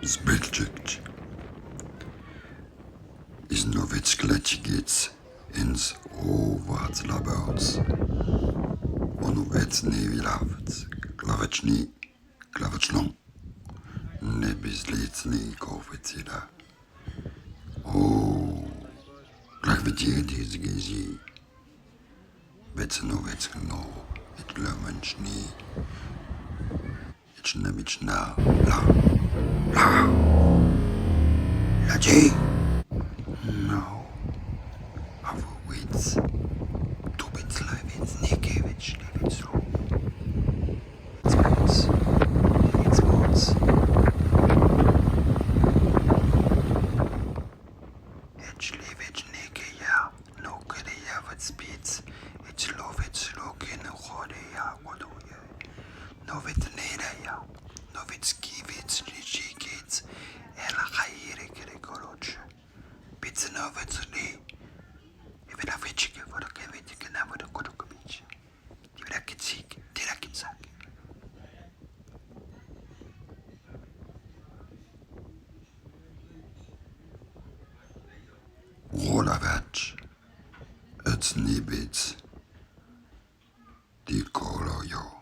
Zbytczyk is nowitzklecigiec ins Ovatslaberts. Onovec nevilavec, klavečný, klavečlon, nebizlicný kovecida. O, klakvetietis gezi, vecnoveckno, et lömenčný, et nemičná, bla, bla, ladi. No, avovic, tubiclavic, nekevic, leviclo. It's sports. Ečlivic nekeja, nokeja vat spits, ečlovic lokin hodeja voduje. Novit nedeja, novit skivic, lichikits, el haire kerekoroch. Bitsnovetsli, Ivenavichike, Vodakevich, Navadokodokovich, Divakitsik, Tirakitsak. Rolavach, it's Nibits, Di Koloyo.